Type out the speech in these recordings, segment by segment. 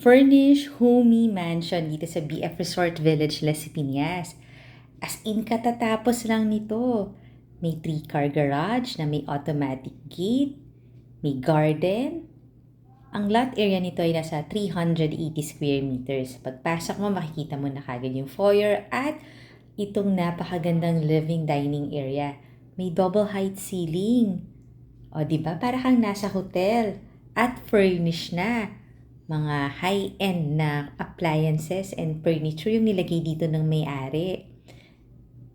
Furnished, homey mansion dito sa BF Resort Village, Las Piñas. As in, katatapos lang nito. May 3-car garage na may automatic gate, may garden. Ang lot area nito ay nasa 380 square meters. Pagpasok mo, makikita mo na kagad yung foyer at itong napakagandang living dining area. May double height ceiling. O, di ba? Para kang nasa hotel at furnished na. Mga high-end na appliances and furniture yung nilagay dito ng may-ari.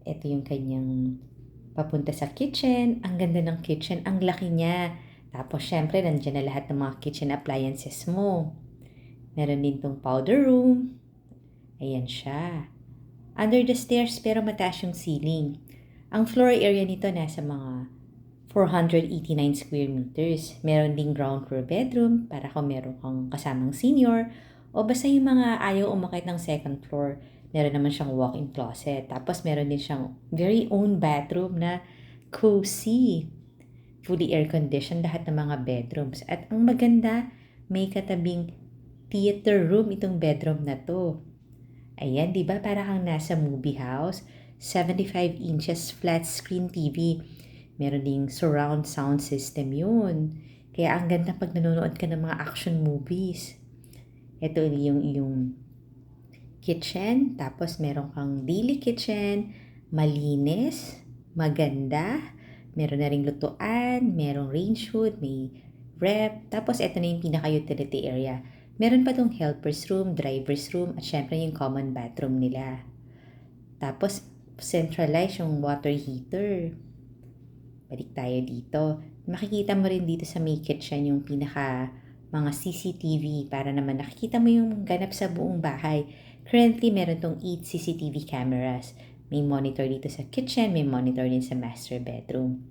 Ito yung kanyang papunta sa kitchen. Ang ganda ng kitchen. Ang laki niya. Tapos, syempre, nandiyan na lahat ng mga kitchen appliances mo. Meron din tong powder room. Ayan siya. Under the stairs, pero mataas yung ceiling. Ang floor area nito nasa mga 489 square meters. Meron ding ground floor bedroom para kung meron kang kasamang senior o basta yung mga ayaw umakit ng second floor. Meron naman siyang walk-in closet. Tapos meron din siyang very own bathroom na cozy. Fully air-conditioned lahat ng mga bedrooms. At ang maganda, may katabing theater room itong bedroom na to. Ayan, di ba? Para kang nasa movie house. 75 inches flat screen TV. Meron ding surround sound system yun. Kaya ang ganda pag nanonood ka ng mga action movies. Ito yung iyong kitchen. Tapos meron kang daily kitchen. Malinis. Maganda. Meron na ring lutuan. Merong range hood. May rep. Tapos ito na yung pinaka-utility area. Meron pa tong helper's room, driver's room, at syempre yung common bathroom nila. Tapos, centralized yung water heater. Balik tayo dito. Makikita mo rin dito sa may kitchen yung pinaka mga CCTV para naman nakikita mo yung ganap sa buong bahay. Currently, meron tong 8 CCTV cameras. May monitor dito sa kitchen, may monitor din sa master bedroom.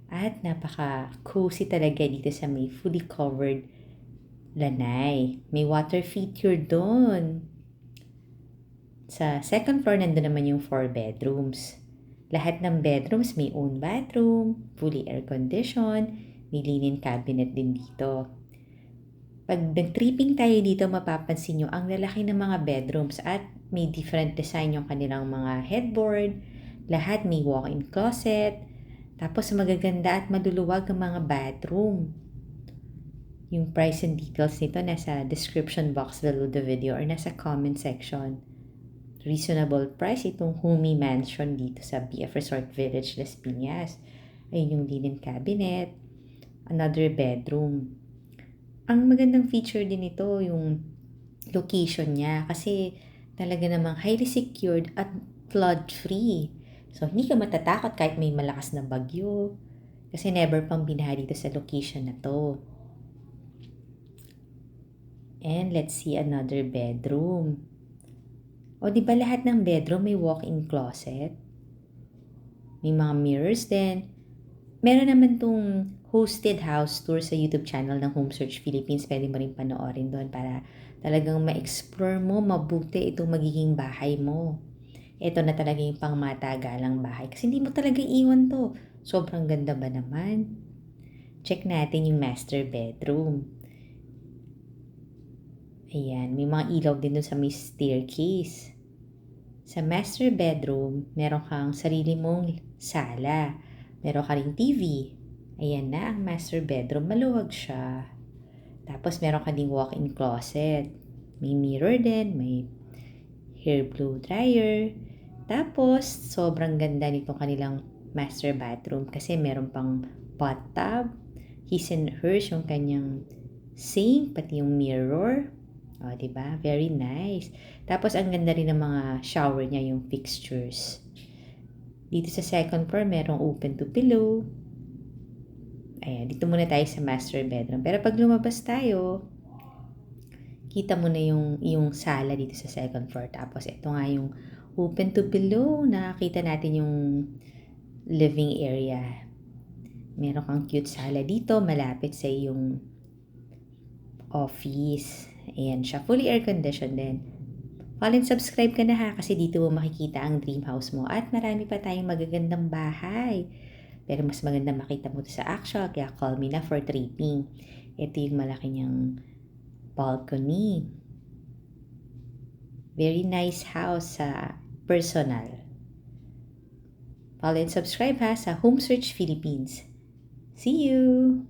At napaka-cozy talaga dito sa may fully covered lanay. May water feature doon. Sa second floor, nandun naman yung 4 bedrooms. Lahat ng bedrooms may own bathroom, fully air-conditioned, may linen cabinet din dito. Pag nag-tripping tayo dito, mapapansin nyo ang lalaki ng mga bedrooms at may different design yung kanilang mga headboard. Lahat may walk-in closet. Tapos magaganda at maluluwag ang mga bathroom. Yung price and details nito nasa description box below the video or nasa comment section. Reasonable price itong homey mansion dito sa BF Resort Village, Las Piñas. Ayun yung linen cabinet. Another bedroom. Ang magandang feature din ito yung location niya kasi talaga namang highly secured at flood-free. So, hindi ka matatakot kahit may malakas na bagyo kasi never pang binaha dito sa location na to. And let's see another bedroom. O di ba lahat ng bedroom may walk-in closet? May mga mirrors din. Meron naman tong hosted house tour sa YouTube channel ng Home Search Philippines. Pwede mo rin panoorin doon para talagang ma-explore mo mabuti itong magiging bahay mo. Ito na talaga yung pangmatagalang bahay kasi hindi mo talaga iwan to. Sobrang ganda ba naman? Check natin yung master bedroom. Ayan, may mga ilaw din doon sa may staircase. Sa master bedroom, meron kang sarili mong sala. Meron ka ring TV. Ayan na ang master bedroom. Maluwag siya. Tapos meron ka ding walk-in closet. May mirror din. May hair blow dryer. Tapos, sobrang ganda nitong kanilang master bathroom kasi meron pang bathtub. His and hers yung kanyang sink, pati yung mirror. O, diba? Very nice. Tapos, ang ganda rin ng mga shower niya, yung fixtures. Dito sa second floor, merong open to pillow. Ayan, dito muna tayo sa master bedroom. Pero pag lumabas tayo, kita mo na yung sala dito sa second floor. Tapos, ito nga yung open to pillow. Nakakita natin yung living area. Meron kang cute sala dito, malapit sa yung office. Ayan siya. Fully air-conditioned din. Follow and subscribe ka na ha kasi dito mo makikita ang dream house mo at marami pa tayong magagandang bahay. Pero mas maganda makita mo ito sa actual kaya call me na for tripping. Ito yung malaki niyang balcony. Very nice house sa personal. Follow and subscribe ha sa Home Search Philippines. See you!